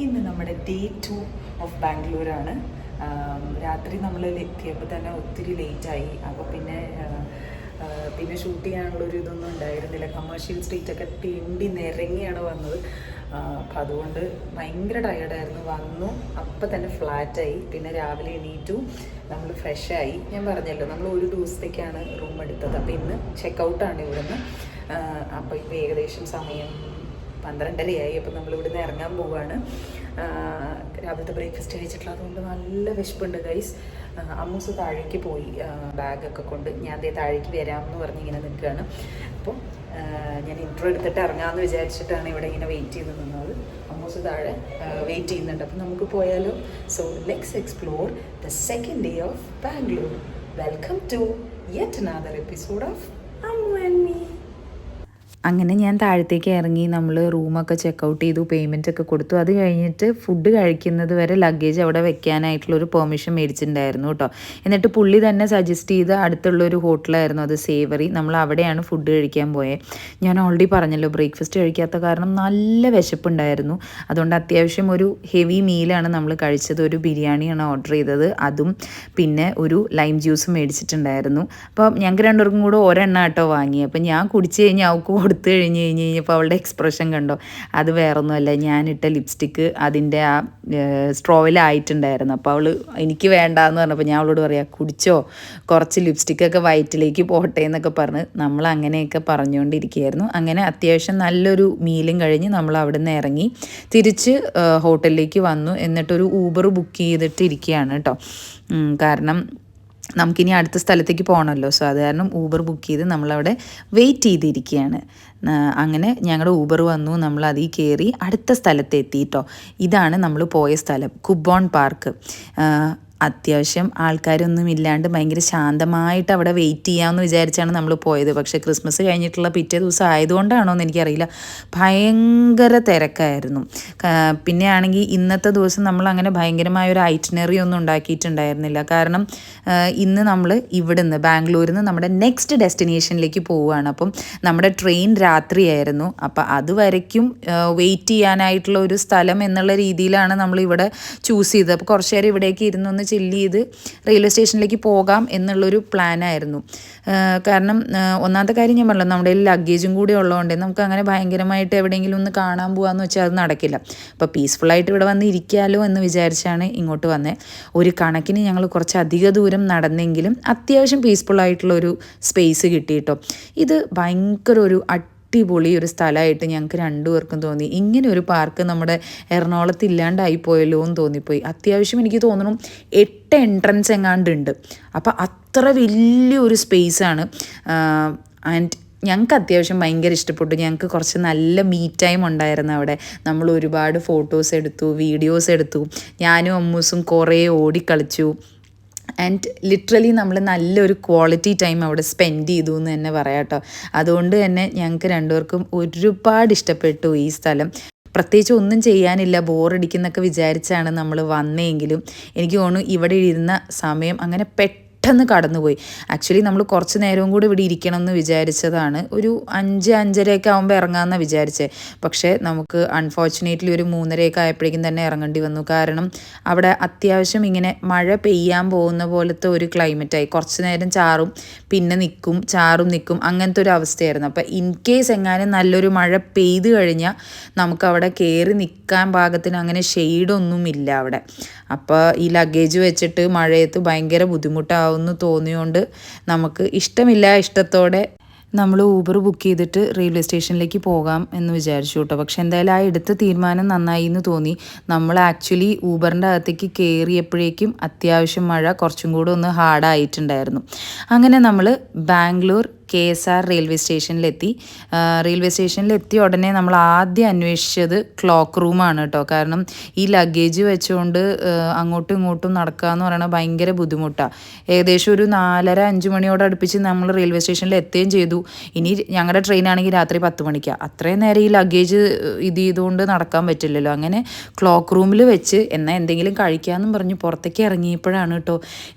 ഇന്ന് നമ്മുടെ day 2 of ബാംഗ്ലൂരാണ്. രാത്രി നമ്മൾ എത്തിയപ്പോൾ തന്നെ ഒത്തിരി ലേറ്റായി. അപ്പോൾ പിന്നെ ഷൂട്ട് ചെയ്യാനുള്ളൊരു ഇതൊന്നും ഉണ്ടായിരുന്നില്ല. കമേഴ്ഷ്യൽ സ്ട്രീറ്റൊക്കെ തെണ്ടി നിരങ്ങിയാണ് വന്നത്. അപ്പം അതുകൊണ്ട് ഭയങ്കര ടയേർഡായിരുന്നു. വന്നു അപ്പം തന്നെ ഫ്ലാറ്റായി. പിന്നെ രാവിലെ എണീറ്റു, നമ്മൾ ഫ്രഷായി. ഞാൻ പറഞ്ഞല്ലോ നമ്മൾ ഒരു ദിവസത്തേക്കാണ് റൂം എടുത്തത്. അപ്പോൾ ഇന്ന് ചെക്കൗട്ടാണ് ഇവിടുന്ന്. അപ്പോൾ ഇപ്പോൾ ഏകദേശം സമയം 12:30 അപ്പോൾ നമ്മളിവിടുന്ന് ഇറങ്ങാൻ പോവുകയാണ്. രാവിലത്തെ ബ്രേക്ക്ഫാസ്റ്റ് കഴിച്ചിട്ടുള്ള അതുകൊണ്ട് നല്ല വിശപ്പുണ്ട് ഗൈസ്. അമ്മൂസ് താഴേക്ക് പോയി ബാഗൊക്കെ കൊണ്ട്. ഞാൻ ദേ താഴേക്ക് വരാമെന്ന് പറഞ്ഞ് ഇങ്ങനെ നിൽക്കുകയാണ്. അപ്പോൾ ഞാൻ ഇൻട്രോ എടുത്തിട്ട് ഇറങ്ങാമെന്ന് വിചാരിച്ചിട്ടാണ് ഇവിടെ ഇങ്ങനെ വെയിറ്റ് ചെയ്ത് നിന്നത്. അമ്മൂസ് താഴെ വെയിറ്റ് ചെയ്യുന്നുണ്ട്. അപ്പം നമുക്ക് പോയാലോ? So let's explore the second day of Bangalore. Welcome to yet another episode of Ammu and me. അങ്ങനെ ഞാൻ താഴത്തേക്ക് ഇറങ്ങി. നമ്മൾ റൂമൊക്കെ ചെക്കൗട്ട് ചെയ്തു, പേയ്മെൻ്റ് ഒക്കെ കൊടുത്തു. അത് കഴിഞ്ഞിട്ട് ഫുഡ് കഴിക്കുന്നത് വരെ ലഗേജ് അവിടെ വെക്കാനായിട്ടുള്ളൊരു പെർമിഷൻ മേടിച്ചിട്ടുണ്ടായിരുന്നു കേട്ടോ. എന്നിട്ട് പുള്ളി തന്നെ സജസ്റ്റ് ചെയ്ത അടുത്തുള്ളൊരു ഹോട്ടലായിരുന്നു അത്, സേവറി. നമ്മൾ അവിടെയാണ് ഫുഡ് കഴിക്കാൻ പോയത്. ഞാൻ ഓൾറെഡി പറഞ്ഞല്ലോ ബ്രേക്ക്ഫാസ്റ്റ് കഴിക്കാത്ത കാരണം നല്ല വിശപ്പുണ്ടായിരുന്നു. അതുകൊണ്ട് അത്യാവശ്യം ഒരു ഹെവി മീലാണ് നമ്മൾ കഴിച്ചത്. ഒരു ബിരിയാണിയാണ് ഓർഡർ ചെയ്തത്, അതും പിന്നെ ഒരു ലൈം ജ്യൂസും മേടിച്ചിട്ടുണ്ടായിരുന്നു. അപ്പോൾ ഞങ്ങൾക്ക് രണ്ടുപേർക്കും കൂടെ ഒരെണ്ണ കേട്ടോ വാങ്ങി. അപ്പം ഞാൻ കുടിച്ച് കഴിഞ്ഞാൽ അവൾക്ക് കൊടുത്തു കഴിഞ്ഞപ്പോൾ അവളുടെ എക്സ്പ്രഷൻ കണ്ടോ? അത് വേറൊന്നുമല്ല, ഞാനിട്ട ലിപ്സ്റ്റിക്ക് അതിൻ്റെ ആ സ്ട്രോയിലായിട്ടുണ്ടായിരുന്നു. അപ്പോൾ അവൾ എനിക്ക് വേണ്ടാന്ന് പറഞ്ഞപ്പോൾ ഞാൻ അവളോട് പറയാം, കുടിച്ചോ, കുറച്ച് ലിപ്സ്റ്റിക്കൊക്കെ വയറ്റിലേക്ക് പോട്ടെ എന്നൊക്കെ പറഞ്ഞ് നമ്മൾ അങ്ങനെയൊക്കെ പറഞ്ഞുകൊണ്ടിരിക്കുകയായിരുന്നു. അങ്ങനെ അത്യാവശ്യം നല്ലൊരു മീലും കഴിഞ്ഞ് നമ്മൾ അവിടെ നിന്ന് ഇറങ്ങി തിരിച്ച് ഹോട്ടലിലേക്ക് വന്നു. എന്നിട്ടൊരു ഊബർ ബുക്ക് ചെയ്തിട്ട് ഇരിക്കുകയാണ് കേട്ടോ. കാരണം നമുക്കിനി അടുത്ത സ്ഥലത്തേക്ക് പോകണമല്ലോ. സോ അത് കാരണം ഊബർ ബുക്ക് ചെയ്ത് നമ്മളവിടെ വെയിറ്റ് ചെയ്തിരിക്കുകയാണ്. അങ്ങനെ ഞങ്ങളുടെ ഊബർ വന്നു, നമ്മൾ അതിൽ കയറി അടുത്ത സ്ഥലത്ത് എത്തിയിട്ടോ. ഇതാണ് നമ്മൾ പോയ സ്ഥലം, കുബോൺ പാർക്ക്. അത്യാവശ്യം ആൾക്കാരൊന്നും ഇല്ലാണ്ട് ഭയങ്കര ശാന്തമായിട്ട് അവിടെ വെയിറ്റ് ചെയ്യാമെന്ന് വിചാരിച്ചാണ് നമ്മൾ പോയത്. പക്ഷേ ക്രിസ്മസ് കഴിഞ്ഞിട്ടുള്ള പിറ്റേ ദിവസം ആയതുകൊണ്ടാണോ എന്ന് എനിക്കറിയില്ല, ഭയങ്കര തിരക്കായിരുന്നു. പിന്നെ ആണെങ്കിൽ ഇന്നത്തെ ദിവസം നമ്മൾ അങ്ങനെ ഭയങ്കരമായ ഒരു ഐറ്റിനറി ഒന്നും ഉണ്ടാക്കിയിട്ടുണ്ടായിരുന്നില്ല. കാരണം ഇന്ന് നമ്മൾ ഇവിടുന്ന് ബാംഗ്ലൂരിൽ നിന്ന് നമ്മുടെ നെക്സ്റ്റ് ഡെസ്റ്റിനേഷനിലേക്ക് പോവുകയാണ്. അപ്പം നമ്മുടെ ട്രെയിൻ രാത്രിയായിരുന്നു. അപ്പം അതുവരയ്ക്കും വെയിറ്റ് ചെയ്യാനായിട്ടുള്ള ഒരു സ്ഥലം എന്നുള്ള രീതിയിലാണ് നമ്മളിവിടെ ചൂസ് ചെയ്തത്. അപ്പോൾ കുറച്ച് നേരം ഇവിടേക്ക് ഇരുന്നൊന്ന് ചില്ല് ചെയ്ത് റെയിൽവേ സ്റ്റേഷനിലേക്ക് പോകാം എന്നുള്ളൊരു പ്ലാനായിരുന്നു. കാരണം ഒന്നാമത്തെ കാര്യം ഞാൻ പറഞ്ഞല്ലോ, നമ്മുടെ ലഗേജും കൂടി ഉള്ളതുകൊണ്ട് നമുക്ക് അങ്ങനെ ഭയങ്കരമായിട്ട് എവിടെയെങ്കിലും ഒന്ന് കാണാൻ പോകാമെന്ന് വെച്ചാൽ അത് നടക്കില്ല. അപ്പോൾ പീസ്ഫുള്ളായിട്ട് ഇവിടെ വന്ന് ഇരിക്കാമല്ലോ എന്ന് വിചാരിച്ചാണ് ഇങ്ങോട്ട് വന്നത്. ഒരു കണക്കിന് ഞങ്ങൾ കുറച്ച് അധിക ദൂരം നടന്നെങ്കിലും അത്യാവശ്യം പീസ്ഫുള്ളായിട്ടുള്ളൊരു സ്പേസ് കിട്ടിയിട്ടോ. ഇത് ഭയങ്കര ഒരു അടിപൊളി ഒരു സ്ഥലമായിട്ട് ഞങ്ങൾക്ക് രണ്ടുപേർക്കും തോന്നി. ഇങ്ങനെ ഒരു പാർക്ക് നമ്മുടെ എറണാകുളത്ത് ഇല്ലാണ്ടായി പോയല്ലോ എന്ന് തോന്നിപ്പോയി. അത്യാവശ്യം എനിക്ക് തോന്നുന്നു 8 എൻട്രൻസ് എങ്ങാണ്ടുണ്ട്. അപ്പോൾ അത്ര വലിയൊരു സ്പേസാണ്. ആൻഡ് ഞങ്ങൾക്ക് അത്യാവശ്യം ഭയങ്കര ഇഷ്ടപ്പെട്ടു. ഞങ്ങൾക്ക് കുറച്ച് നല്ല മീ ടൈം ഉണ്ടായിരുന്നു അവിടെ. നമ്മൾ ഒരുപാട് ഫോട്ടോസ് എടുത്തു, വീഡിയോസ് എടുത്തു. ഞാനും അമ്മൂസും കുറേ ഓടിക്കളിച്ചു. ആൻഡ് ലിറ്ററലി നമ്മൾ നല്ലൊരു ക്വാളിറ്റി ടൈം അവിടെ സ്പെൻഡ് ചെയ്തു എന്ന് തന്നെ പറയാം കേട്ടോ. അതുകൊണ്ട് തന്നെ ഞങ്ങൾക്ക് രണ്ടുപേർക്കും ഒരുപാട് ഇഷ്ടപ്പെട്ടു ഈ സ്ഥലം. പ്രത്യേകിച്ച് ഒന്നും ചെയ്യാനില്ല, ബോറടിക്കുന്നൊക്കെ വിചാരിച്ചാണ് നമ്മൾ വന്നതെങ്കിലും എനിക്ക് തോന്നുന്നു ഇവിടെ ഇരുന്ന സമയം അങ്ങനെ പെട്ടെന്ന് കടന്നുപോയി. ആക്ച്വലി നമ്മൾ കുറച്ച് നേരവും കൂടി ഇവിടെ ഇരിക്കണം എന്ന് വിചാരിച്ചതാണ്. ഒരു 5-5:30 ആകുമ്പോൾ ഇറങ്ങാമെന്നാണ് വിചാരിച്ചത്. പക്ഷേ നമുക്ക് അൺഫോർച്ചുനേറ്റ്ലി ഒരു 3:30 ആയപ്പോഴേക്കും തന്നെ ഇറങ്ങേണ്ടി വന്നു. കാരണം അവിടെ അത്യാവശ്യം ഇങ്ങനെ മഴ പെയ്യാൻ പോകുന്ന പോലത്തെ ഒരു ക്ലൈമറ്റായി. കുറച്ച് നേരം ചാറും പിന്നെ നിൽക്കും, ചാറും നിൽക്കും, അങ്ങനത്തെ ഒരു അവസ്ഥയായിരുന്നു. അപ്പോൾ ഇൻ കേസ് എങ്ങാനും നല്ലൊരു മഴ പെയ്ത് കഴിഞ്ഞാൽ നമുക്കവിടെ കയറി നിൽക്കാൻ പാകത്തിന് അങ്ങനെ ഷെയ്ഡൊന്നും ഇല്ല അവിടെ. അപ്പോൾ ഈ ലഗേജ് വെച്ചിട്ട് മഴയത്ത് ഭയങ്കര ബുദ്ധിമുട്ടാവുമെന്ന് തോന്നിയോണ്ട് നമുക്ക് ഇഷ്ടത്തോടെ നമ്മൾ ഊബർ ബുക്ക് ചെയ്തിട്ട് റെയിൽവേ സ്റ്റേഷനിലേക്ക് പോകാം എന്ന് വിചാരിച്ചു കേട്ടോ. പക്ഷെ എന്തായാലും ആ എടുത്ത തീരുമാനം നന്നായി എന്ന് തോന്നി. നമ്മൾ ആക്ച്വലി ഊബറിൻ്റെ അകത്തേക്ക് കയറിയപ്പോഴേക്കും അത്യാവശ്യം മഴ കുറച്ചും കൂടെ ഒന്ന് ഹാർഡായിട്ടുണ്ടായിരുന്നു. അങ്ങനെ നമ്മൾ ബാംഗ്ലൂർ KSR റെയിൽവേ സ്റ്റേഷനിലെത്തി. റെയിൽവേ സ്റ്റേഷനിലെത്തിയ ഉടനെ നമ്മൾ ആദ്യം അന്വേഷിച്ചത് ക്ലോക്ക് റൂമാണ് കേട്ടോ. കാരണം ഈ ലഗേജ് വെച്ചുകൊണ്ട് അങ്ങോട്ടും ഇങ്ങോട്ടും നടക്കുക എന്ന് പറയുന്നത് ഭയങ്കര ബുദ്ധിമുട്ടാണ്. ഏകദേശം ഒരു 4:30-5 മണിയോട് അടുപ്പിച്ച് നമ്മൾ റെയിൽവേ സ്റ്റേഷനിൽ എത്തുകയും ചെയ്തു. ഇനി ഞങ്ങളുടെ ട്രെയിനാണെങ്കിൽ രാത്രി 10 മണിക്കാണ്. അത്രയും നേരം ഈ ലഗേജ് ഇത് ചെയ്തുകൊണ്ട് നടക്കാൻ പറ്റില്ലല്ലോ. അങ്ങനെ ക്ലോക്ക് റൂമിൽ വെച്ച് എന്നാൽ എന്തെങ്കിലും കഴിക്കാമെന്നും പറഞ്ഞ് പുറത്തേക്ക് ഇറങ്ങിയപ്പോഴാണ് കേട്ടോ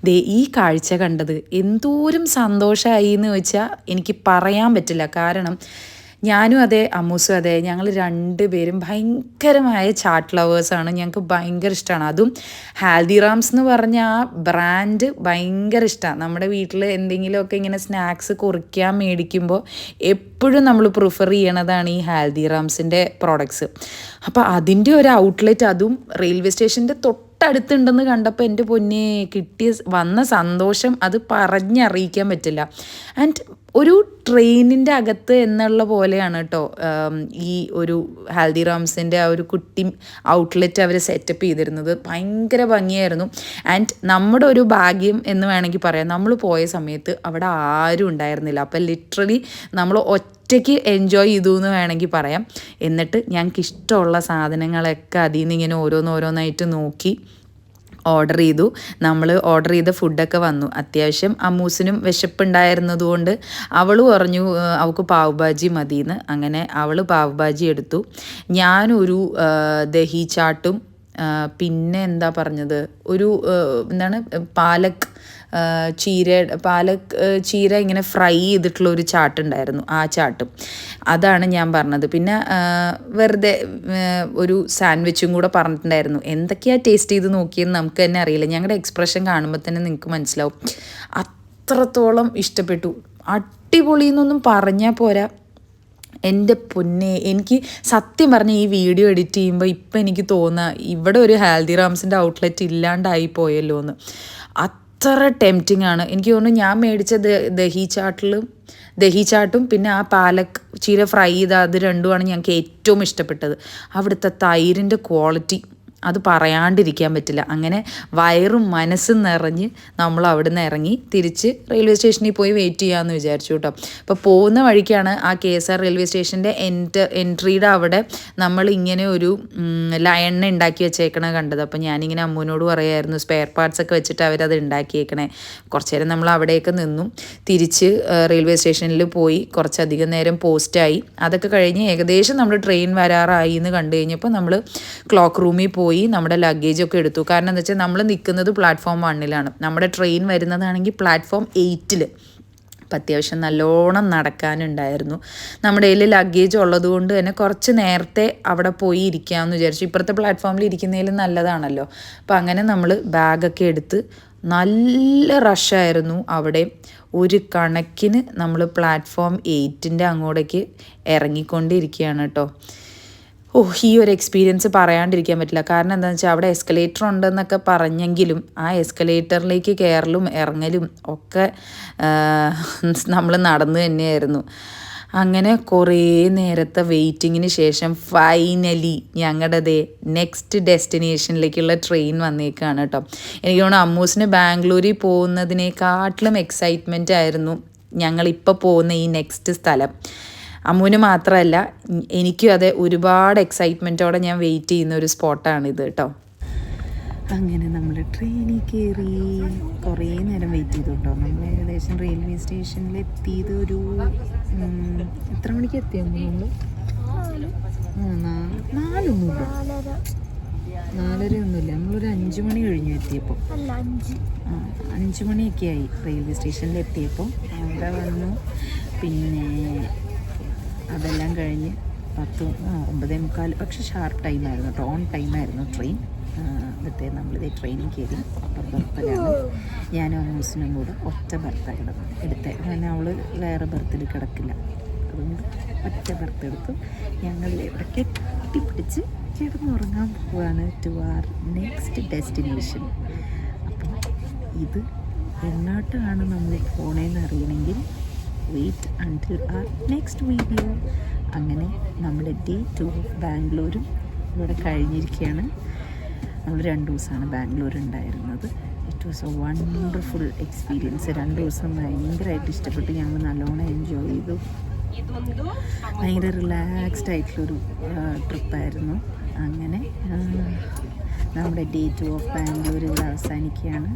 ഈ കാഴ്ച കണ്ടത്. എന്തോരം സന്തോഷമായി എന്ന് വെച്ചാൽ എനിക്ക് പറയാൻ പറ്റില്ല. കാരണം ഞാനും അതെ, അമ്മൂസും അതെ, ഞങ്ങൾ രണ്ടുപേരും ഭയങ്കരമായ ചാട്ട് ലവേഴ്സാണ്. ഞങ്ങൾക്ക് ഭയങ്കര ഇഷ്ടമാണ്. അതും ഹാൽദിറാംസ് എന്ന് പറഞ്ഞ ആ ബ്രാൻഡ് ഭയങ്കര ഇഷ്ടമാണ്. നമ്മുടെ വീട്ടിൽ എന്തെങ്കിലുമൊക്കെ ഇങ്ങനെ സ്നാക്സ് കുറിക്കാൻ മേടിക്കുമ്പോൾ എപ്പോഴും നമ്മൾ പ്രിഫർ ചെയ്യണതാണ് ഈ ഹാൽദിറാംസിൻ്റെ പ്രോഡക്ട്സ്. അപ്പോൾ അതിൻ്റെ ഒരു ഔട്ട്ലെറ്റ്, അതും റെയിൽവേ സ്റ്റേഷൻ്റെ തൊട്ടടുത്തുണ്ടെന്ന് കണ്ടപ്പോൾ എൻ്റെ പൊന്നെ വന്ന സന്തോഷം അത് പറഞ്ഞറിയിക്കാൻ പറ്റില്ല. ആൻഡ് ഒരു ട്രെയിനിൻ്റെ അകത്ത് എന്നുള്ള പോലെയാണ് കേട്ടോ ഈ ഒരു ഹാൽദിറാംസിൻ്റെ ആ ഒരു കുട്ടി ഔട്ട്ലെറ്റ് അവർ സെറ്റപ്പ് ചെയ്തിരുന്നത്. ഭയങ്കര ഭംഗിയായിരുന്നു. ആൻഡ് നമ്മുടെ ഒരു ഭാഗ്യം എന്ന് വേണമെങ്കിൽ പറയാം, നമ്മൾ പോയ സമയത്ത് അവിടെ ആരും ഉണ്ടായിരുന്നില്ല. അപ്പം ലിറ്ററലി നമ്മൾ ഒറ്റയ്ക്ക് എൻജോയ് ചെയ്തു എന്ന് വേണമെങ്കിൽ പറയാം. എന്നിട്ട് ഞങ്ങൾക്ക് ഇഷ്ടമുള്ള സാധനങ്ങളൊക്കെ അതിൽ നിന്ന് ഇങ്ങനെ ഓരോന്നായിട്ട് നോക്കി ഓർഡർ ചെയ്തു. നമ്മൾ ഓർഡർ ചെയ്ത ഫുഡൊക്കെ വന്നു. അത്യാവശ്യം അമ്മൂസിനും വിശപ്പുണ്ടായിരുന്നതുകൊണ്ട് അവൾ പറഞ്ഞു അവൾക്ക് പാവ് ഭാജി മതിയെന്ന്. അങ്ങനെ അവൾ പാവ് ഭാജി എടുത്തു. ഞാനൊരു ദഹി ചാട്ടും പിന്നെ എന്താ പറഞ്ഞത്, ഒരു എന്താണ് പാലക് ചീര ഇങ്ങനെ ഫ്രൈ ചെയ്തിട്ടുള്ള ഒരു ചാട്ടുണ്ടായിരുന്നു, ആ ചാട്ടും അതാണ് ഞാൻ പറഞ്ഞത്. പിന്നെ വെറുതെ ഒരു സാൻഡ്വിച്ചും കൂടെ പറഞ്ഞിട്ടുണ്ടായിരുന്നു. എന്തൊക്കെയാണ് ടേസ്റ്റ് ചെയ്ത് നോക്കിയെന്ന് നമുക്ക് തന്നെ അറിയില്ല. ഞങ്ങളുടെ എക്സ്പ്രഷൻ കാണുമ്പോൾ തന്നെ നിങ്ങൾക്ക് മനസ്സിലാവും. അത്രത്തോളം ഇഷ്ടപ്പെട്ടു. അടിപൊളി എന്നൊന്നും പറഞ്ഞാൽ പോരാ. എൻ്റെ പൊന്നെ, എനിക്ക് സത്യം പറഞ്ഞ ഈ വീഡിയോ എഡിറ്റ് ചെയ്യുമ്പോൾ ഇപ്പം എനിക്ക് തോന്നുക ഇവിടെ ഒരു ഹാൽദിറാംസിൻ്റെ ഔട്ട്ലെറ്റ് ഇല്ലാണ്ടായി പോയല്ലോ എന്ന്. അത്ര ടെംപ്റ്റിംഗ് ആണ്. എനിക്ക് തോന്നുന്നു ഞാൻ മേടിച്ച ദഹി ചാട്ടും പിന്നെ ആ പാലക് ചീര ഫ്രൈ ചെയ്ത അത് രണ്ടുമാണ് ഞങ്ങൾക്ക് ഏറ്റവും ഇഷ്ടപ്പെട്ടത്. അവിടുത്തെ തൈരിൻ്റെ ക്വാളിറ്റി അത് പറയാണ്ടിരിക്കാൻ പറ്റില്ല. അങ്ങനെ വയറും മനസ്സും നിറഞ്ഞ് നമ്മൾ അവിടെ നിന്ന് ഇറങ്ങി തിരിച്ച് റെയിൽവേ സ്റ്റേഷനിൽ പോയി വെയിറ്റ് ചെയ്യാമെന്ന് വിചാരിച്ചു കേട്ടോ. അപ്പോൾ പോകുന്ന വഴിക്കാണ് ആ KSR റെയിൽവേ സ്റ്റേഷൻ്റെ എൻട്രിയുടെ അവിടെ നമ്മൾ ഇങ്ങനെ ഒരു ലയണ്ണ ഉണ്ടാക്കി വെച്ചേക്കണ കണ്ടത്. അപ്പോൾ ഞാനിങ്ങനെ അമ്മൂനോട് പറയായിരുന്നു സ്പെയർ പാർട്സ് ഒക്കെ വെച്ചിട്ട് അവരത് ഉണ്ടാക്കിയേക്കണേ. കുറച്ച് നേരം നമ്മൾ അവിടെയൊക്കെ നിന്നു. തിരിച്ച് റെയിൽവേ സ്റ്റേഷനിൽ പോയി കുറച്ചധികം നേരം പോസ്റ്റായി. അതൊക്കെ കഴിഞ്ഞ് ഏകദേശം നമ്മൾ ട്രെയിൻ വരാറായി എന്ന് കണ്ടു കഴിഞ്ഞപ്പോൾ നമ്മൾ ക്ലോക്ക് റൂമിൽ പോയി നമ്മുടെ ലഗേജൊക്കെ എടുത്തു. കാരണം എന്താ വെച്ചാൽ നമ്മൾ നിൽക്കുന്നത് പ്ലാറ്റ്ഫോം 1-ലാണ്. നമ്മുടെ ട്രെയിൻ വരുന്നതാണെങ്കിൽ പ്ലാറ്റ്ഫോം 8-ൽ. അപ്പം അത്യാവശ്യം നല്ലോണം നടക്കാനുണ്ടായിരുന്നു. നമ്മുടെ കയ്യിൽ ലഗേജ് ഉള്ളത് കൊണ്ട് തന്നെ കുറച്ച് നേരത്തെ അവിടെ പോയി ഇരിക്കാമെന്ന് വിചാരിച്ചു. ഇപ്പുറത്തെ പ്ലാറ്റ്ഫോമിൽ ഇരിക്കുന്നതിലും നല്ലതാണല്ലോ. അപ്പം അങ്ങനെ നമ്മൾ ബാഗൊക്കെ എടുത്ത് നല്ല റഷായിരുന്നു അവിടെ. ഒരു കണക്കിന് നമ്മൾ പ്ലാറ്റ്ഫോം 8-ൻ്റെ അങ്ങോട്ടേക്ക് ഇറങ്ങിക്കൊണ്ടിരിക്കുകയാണ് കേട്ടോ. ഈ ഒരു എക്സ്പീരിയൻസ് പറയാണ്ടിരിക്കാൻ പറ്റില്ല. കാരണം എന്താണെന്ന് വെച്ചാൽ അവിടെ എസ്കലേറ്റർ ഉണ്ടെന്നൊക്കെ പറഞ്ഞെങ്കിലും ആ എസ്കലേറ്ററിലേക്ക് കയറലും ഇറങ്ങലും ഒക്കെ നമ്മൾ നടന്നു തന്നെയായിരുന്നു. അങ്ങനെ കുറേ നേരത്തെ വെയിറ്റിങ്ങിന് ശേഷം ഫൈനലി ഞങ്ങളുടെ നെക്സ്റ്റ് ഡെസ്റ്റിനേഷനിലേക്കുള്ള ട്രെയിൻ വന്നേക്കാണ് കേട്ടോ. എനിക്ക് തോന്നുന്നു അമ്മൂസിന് ബാംഗ്ലൂരിൽ പോകുന്നതിനേക്കാട്ടിലും എക്സൈറ്റ്മെൻ്റ് ആയിരുന്നു ഞങ്ങളിപ്പോൾ പോകുന്ന ഈ നെക്സ്റ്റ് സ്ഥലം. അമ്മൂന് മാത്രമല്ല എനിക്കും അതെ, ഒരുപാട് എക്സൈറ്റ്മെൻറ്റോടെ ഞാൻ വെയിറ്റ് ചെയ്യുന്ന ഒരു സ്പോട്ടാണിത് കേട്ടോ. അങ്ങനെ നമ്മൾ ട്രെയിനിൽ കയറി കുറേ നേരം വെയിറ്റ് ചെയ്തു കേട്ടോ. നമ്മൾ ഏകദേശം റെയിൽവേ സ്റ്റേഷനിൽ എത്തിയത് ഒരു എത്ര മണിക്ക് എത്തിയെന്ന് നമ്മൾ 4:30 ഒന്നുമില്ല, നമ്മളൊരു 5 മണി കഴിഞ്ഞു എത്തിയപ്പോൾ. 5 മണിയൊക്കെ ആയി റെയിൽവേ സ്റ്റേഷനിൽ എത്തിയപ്പോൾ. അവിടെ വന്നു. പിന്നെ അതെല്ലാം കഴിഞ്ഞ് 9:45, പക്ഷെ ഷാർപ്പ് ടൈമായിരുന്നു കേട്ടോ, ഓൺ ടൈമായിരുന്നു ട്രെയിൻ. എന്നിട്ട് നമ്മളിതേ ട്രെയിനിൽ കയറി. അപ്പർ ബർത്തിലാണ് ഞാനും അമ്മൂസിനും കൂടെ ഒറ്റ ബർത്തായിരുന്നു എടുത്തത്. കാരണം അവൾ വേറെ ബർത്തിൽ കിടക്കില്ല, അതുകൊണ്ട് ഒറ്റ ബർത്ത് എടുത്തു. ഞങ്ങൾ ഇവിടെ കെട്ടിപ്പിടിച്ച് കിടന്നുറങ്ങാൻ പോവുകയാണ് ടു ആർ നെക്സ്റ്റ് ഡെസ്റ്റിനേഷൻ. അപ്പം ഇത് എങ്ങോട്ടാണ് നമ്മൾ പോണേന്ന് അറിയണമെങ്കിൽ wait until our next video. അങ്ങനെ നമ്മുടെ ഡേ 2 ബാംഗ്ലൂരും ഇവിടെ കഴിഞ്ഞിരിക്കുകയാണ്. നമ്മൾ 2 ദിവസമാണ് ബാംഗ്ലൂർ ഉണ്ടായിരുന്നത്. It was A wonderful experience. 2 ദിവസം ഭയങ്കരമായിട്ട് ഇഷ്ടപ്പെട്ടു. ഞങ്ങൾ നല്ലോണം എൻജോയ് ചെയ്തു. ഭയങ്കര റിലാക്സ്ഡ് ആയിട്ടുള്ളൊരു ട്രിപ്പായിരുന്നു. അങ്ങനെ നമ്മുടെ ഡേ 2 ഓഫ് ബാംഗ്ലൂർ ഇവിടെ അവസാനിക്കുകയാണ്.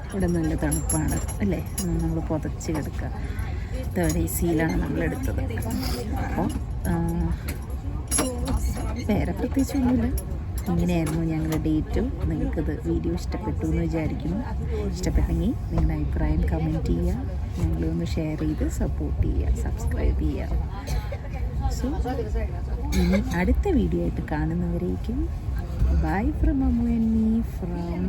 ഇവിടെ നല്ല തണുപ്പാണ് അല്ലേ, നമ്മൾ പുതച്ച് കിടക്കുക. 3rd AC-യിലാണ് നമ്മളെടുത്തത്. അപ്പോൾ വേറെ പ്രത്യേകിച്ചൊന്നുമില്ല. ഇങ്ങനെയായിരുന്നു ഞങ്ങളുടെ ഡേറ്റ്. നിങ്ങൾക്കത് വീഡിയോ ഇഷ്ടപ്പെട്ടു എന്ന് വിചാരിക്കുന്നു. ഇഷ്ടപ്പെട്ടെങ്കിൽ നിങ്ങളുടെ അഭിപ്രായം കമൻറ്റ് ചെയ്യുക, ഞങ്ങളൊന്ന് ഷെയർ ചെയ്ത് സപ്പോർട്ട് ചെയ്യുക, സബ്സ്ക്രൈബ് ചെയ്യുക. സോ ഇനി അടുത്ത വീഡിയോ ആയിട്ട് കാണുന്നവരേക്കും bye from Ammu and me from